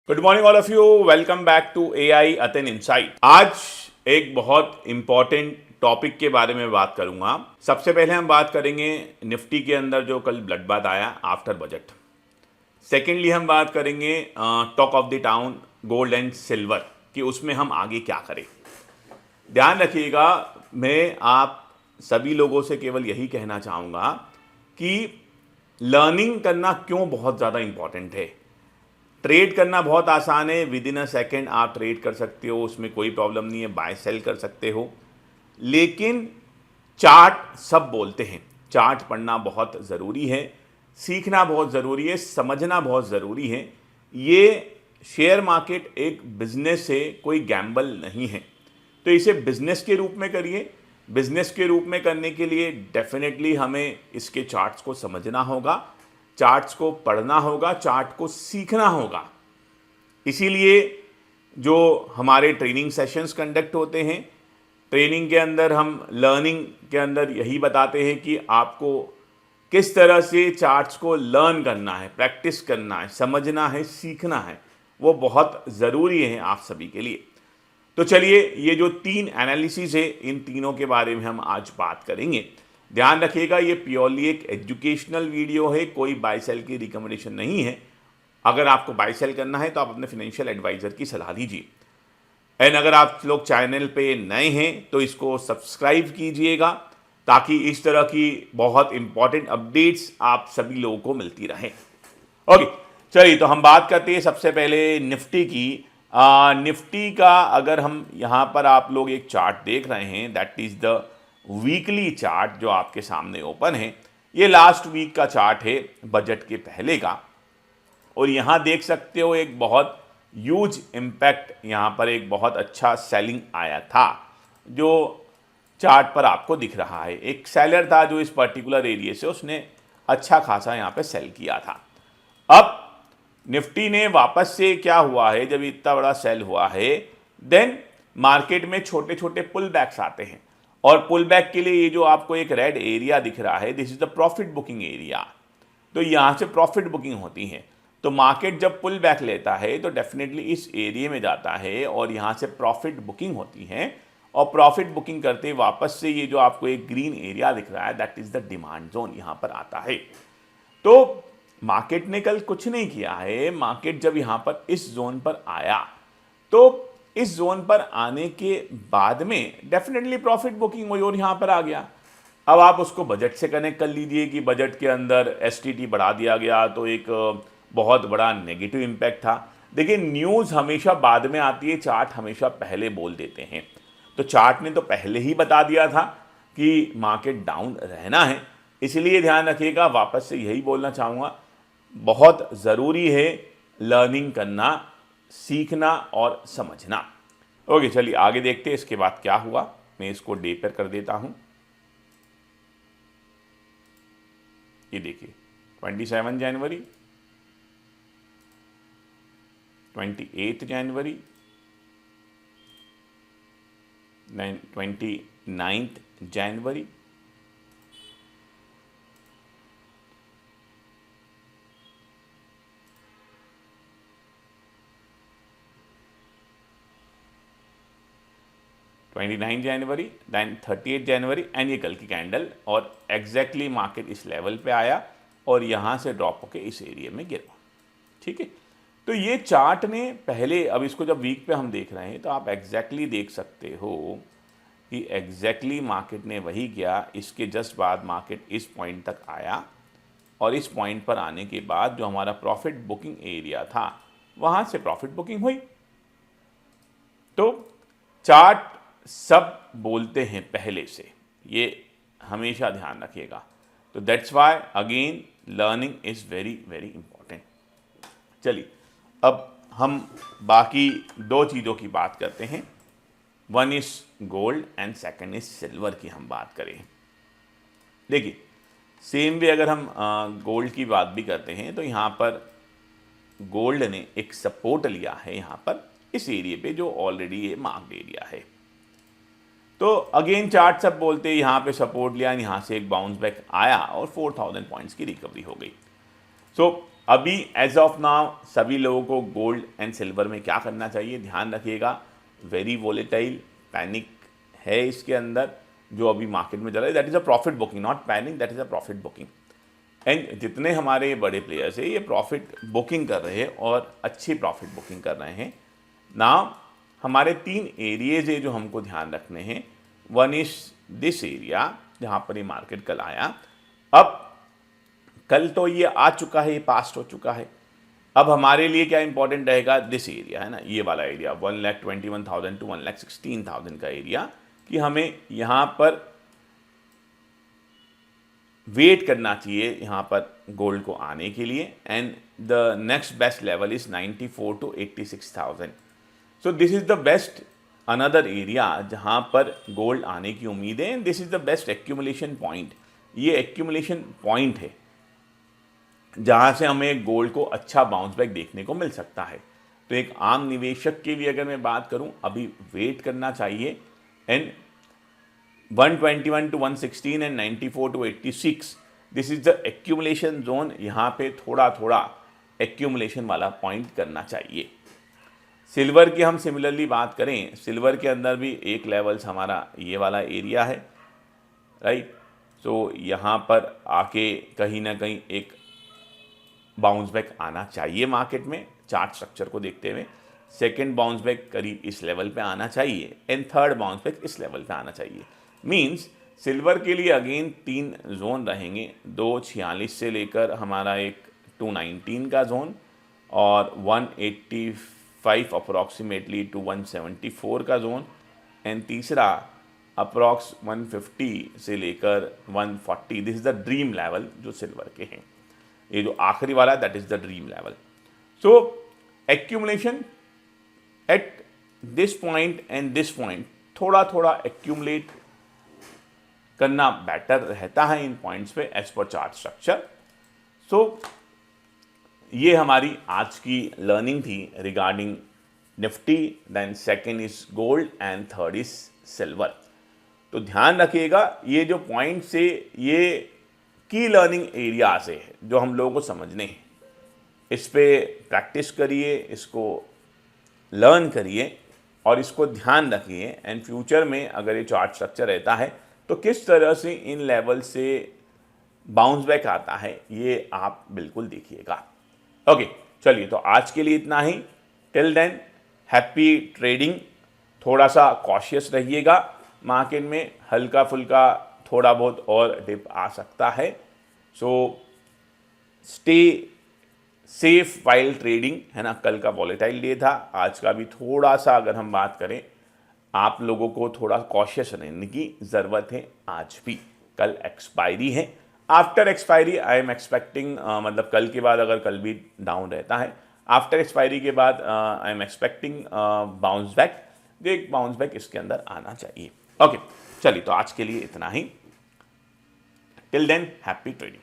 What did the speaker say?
Good morning all of you, welcome back to AI Athen insight. आज एक बहुत important topic के बारे में बात करूंगा। सबसे पहले हम बात करेंगे निफ्टी के अंदर जो कल ब्लड बाथ आया आफ्टर बजट। सेकेंडली हम बात करेंगे talk of the town gold and silver कि उसमें हम आगे क्या करें। ध्यान रखिएगा, मैं आप सभी लोगों से केवल यही कहना चाहूँगा कि लर्निंग करना क्यों बहुत ज़्यादा इंपॉर्टेंट है। ट्रेड करना बहुत आसान है, विद इन अ सेकेंड आप ट्रेड कर सकते हो, उसमें कोई प्रॉब्लम नहीं है, बाय सेल कर सकते हो। लेकिन चार्ट सब बोलते हैं, चार्ट पढ़ना बहुत ज़रूरी है, सीखना बहुत ज़रूरी है, समझना बहुत ज़रूरी है। ये शेयर मार्केट एक बिजनेस है, कोई गैम्बल नहीं है। तो इसे बिजनेस के रूप में करिए। बिजनेस के रूप में करने के लिए डेफिनेटली हमें इसके चार्ट्स को समझना होगा, चार्ट्स को पढ़ना होगा, चार्ट को सीखना होगा। इसीलिए जो हमारे ट्रेनिंग सेशंस कंडक्ट होते हैं, ट्रेनिंग के अंदर हम लर्निंग के अंदर यही बताते हैं कि आपको किस तरह से चार्ट्स को लर्न करना है, प्रैक्टिस करना है, समझना है, सीखना है। वो बहुत ज़रूरी है आप सभी के लिए। तो चलिए, ये जो 3 एनालिसिस है, इन तीनों के बारे में हम आज बात करेंगे। ध्यान रखिएगा, ये प्योरली एक एजुकेशनल वीडियो है, कोई बाय सेल की रिकमेंडेशन नहीं है। अगर आपको बाय सेल करना है तो आप अपने फाइनेंशियल एडवाइजर की सलाह लीजिए। एंड अगर आप लोग चैनल पे नए हैं तो इसको सब्सक्राइब कीजिएगा ताकि इस तरह की बहुत इंपॉर्टेंट अपडेट्स आप सभी लोगों को मिलती रहें। ओके, चलिए तो हम बात करते हैं सबसे पहले निफ्टी की। निफ्टी का अगर हम यहाँ पर आप लोग एक चार्ट देख रहे हैं, that is the weekly chart जो आपके सामने ओपन है। ये लास्ट वीक का चार्ट है, बजट के पहले का। और यहाँ देख सकते हो एक बहुत ह्यूज इम्पैक्ट, यहाँ पर एक बहुत अच्छा सेलिंग आया था जो चार्ट पर आपको दिख रहा है। एक सेलर था जो इस पर्टिकुलर एरिया से उसने अच्छा खासा यहाँ पे सेल किया था। अब निफ्टी ने वापस से क्या हुआ है, जब इतना बड़ा सेल हुआ है, देन मार्केट में छोटे छोटे पुल बैक्स आते हैं। और पुल बैक के लिए ये जो आपको एक रेड एरिया दिख रहा है, this is the profit booking area. तो यहाँ से प्रॉफिट बुकिंग होती है। तो मार्केट जब पुल बैक लेता है तो डेफिनेटली इस एरिया में जाता है और यहाँ से प्रॉफिट बुकिंग होती है। और प्रॉफिट बुकिंग करते वापस से ये जो आपको एक ग्रीन एरिया दिख रहा है, that is the demand zone, यहाँ पर आता है। तो मार्केट ने कल कुछ नहीं किया है। मार्केट जब यहाँ पर इस जोन पर आया तो इस जोन पर आने के बाद में डेफिनेटली प्रॉफिट बुकिंग हुई और यहाँ पर आ गया। अब आप उसको बजट से कनेक्ट कर लीजिए कि बजट के अंदर एसटीटी बढ़ा दिया गया तो एक बहुत बड़ा नेगेटिव इम्पैक्ट था। देखिए, न्यूज़ हमेशा बाद में आती है, चार्ट हमेशा पहले बोल देते हैं। तो चार्ट ने तो पहले ही बता दिया था कि मार्केट डाउन रहना है। इसलिए ध्यान रखिएगा, वापस से यही बोलना चाहूँगा, बहुत ज़रूरी है लर्निंग करना, सीखना और समझना। ओके, चलिए आगे देखते हैं इसके बाद क्या हुआ। मैं इसको डे पर कर देता हूँ। ये देखिए, 27 जनवरी, 28 जनवरी, 29 जनवरी, 29 जनवरी, दैन 38 जनवरी एंड ये कल की कैंडल। और एग्जैक्टली मार्केट इस लेवल पे आया और यहाँ से ड्रॉप होके इस एरिया में गिरा। ठीक है, तो ये चार्ट ने पहले, अब इसको जब वीक पे हम देख रहे हैं तो आप एग्जैक्टली देख सकते हो कि एग्जैक्टली मार्केट ने वही किया। इसके जस्ट बाद मार्केट इस पॉइंट तक आया और इस पॉइंट पर आने के बाद जो हमारा प्रॉफिट बुकिंग एरिया था वहाँ से प्रॉफिट बुकिंग हुई। तो चार्ट सब बोलते हैं पहले से, ये हमेशा ध्यान रखिएगा। तो that's why again learning is very very important. चलिए, अब हम बाकी 2 चीज़ों की बात करते हैं। One is gold and second is silver की हम बात करें। देखिए, सेम वे अगर हम गोल्ड की बात भी करते हैं तो यहाँ पर गोल्ड ने एक सपोर्ट लिया है यहाँ पर इस एरिया पे जो ऑलरेडी ये मार्क्ड एरिया है। तो अगेन चार्ट सब बोलते हैं यहाँ पे सपोर्ट लिया, यहाँ से एक बाउंस बैक आया और 4000 पॉइंट्स की रिकवरी हो गई। सो अभी एज ऑफ नाउ सभी लोगों को गोल्ड एंड सिल्वर में क्या करना चाहिए, ध्यान रखिएगा, वेरी वोलेटाइल, पैनिक है इसके अंदर जो अभी मार्केट में चल रहा है, that is a profit booking, not panic, that is a profit booking. And जितने हमारे बड़े प्लेयर्स हैं ये प्रॉफिट बुकिंग कर रहे हैं और अच्छी प्रॉफिट बुकिंग कर रहे हैं ना। हमारे 3 एरियाज है जो हमको ध्यान रखने हैं। वन इज दिस एरिया जहाँ पर ये मार्केट कल आया, अब कल तो ये आ चुका है, ये पास्ट हो चुका है। अब हमारे लिए क्या इंपॉर्टेंट रहेगा, दिस एरिया है ना, ये वाला एरिया 1,21,000 to 1,16,000 का एरिया, कि हमें यहाँ पर वेट करना चाहिए यहाँ पर गोल्ड को आने के लिए। And the next best level is 94 to 86,000। So this is the best another area जहाँ पर गोल्ड आने की उम्मीद है। And this is the best accumulation point, ये एक्यूमुलेशन पॉइंट है जहाँ से हमें गोल्ड को अच्छा बाउंस बैक देखने को मिल सकता है। तो एक आम निवेशक के लिए अगर मैं बात करूँ, अभी वेट करना चाहिए। And 121 to 116 and 94 to 86, this is the accumulation zone, यहाँ पे थोड़ा थोड़ा एक्यूमुलेशन वाला पॉइंट करना चाहिए। सिल्वर की हम सिमिलरली बात करें, सिल्वर के अंदर भी एक लेवल्स हमारा ये वाला एरिया है, राइट। सो यहाँ पर आके कहीं ना कहीं एक बाउंस बैक आना चाहिए मार्केट में, चार्ट स्ट्रक्चर को देखते हुए। सेकंड बाउंस बैक करीब इस लेवल पे आना चाहिए एंड थर्ड बाउंस बैक इस लेवल पे आना चाहिए। मींस सिल्वर के लिए अगेन 3 जोन रहेंगे, 246 से लेकर हमारा एक 219 का जोन और 185 अप्रॉक्सीमेटली टू 174 का जोन, एंड तीसरा अप्रॉक्स 150 से लेकर 140। This is the dream level जो सिल्वर के हैं। ये जो आखिरी वाला that is the dream level. So accumulation at this point and this point, थोड़ा थोड़ा एक्यूमुलेट करना बेटर रहता है इन पॉइंट्स पे as per chart structure. So ये हमारी आज की लर्निंग थी regarding Nifty, then second is gold and third is silver. तो ध्यान रखिएगा ये जो पॉइंट से ये की लर्निंग एरिया से है जो हम लोगों को समझने हैं, इस पे प्रैक्टिस करिए, इसको लर्न करिए और इसको ध्यान रखिए। एंड फ्यूचर में अगर ये चार्ट स्ट्रक्चर रहता है तो किस तरह से इन लेवल से बाउंस बैक आता है ये आप बिल्कुल देखिएगा। ओके, चलिए तो आज के लिए इतना ही। Till then happy trading. थोड़ा सा कॉशियस रहिएगा, मार्केट में हल्का फुल्का थोड़ा बहुत और डिप आ सकता है। So stay safe while trading, है ना। कल का वॉलेटाइल डे था, आज का भी थोड़ा सा अगर हम बात करें, आप लोगों को थोड़ा कॉशियस रहने की ज़रूरत है। आज भी कल एक्सपायरी है, after expiry I am expecting, मतलब कल के बाद अगर कल भी डाउन रहता है, आफ्टर एक्सपायरी के बाद I am expecting bounce back, एक बाउंस बैक इसके अंदर आना चाहिए। ओके, चलिए तो आज के लिए इतना ही। Till then happy trading.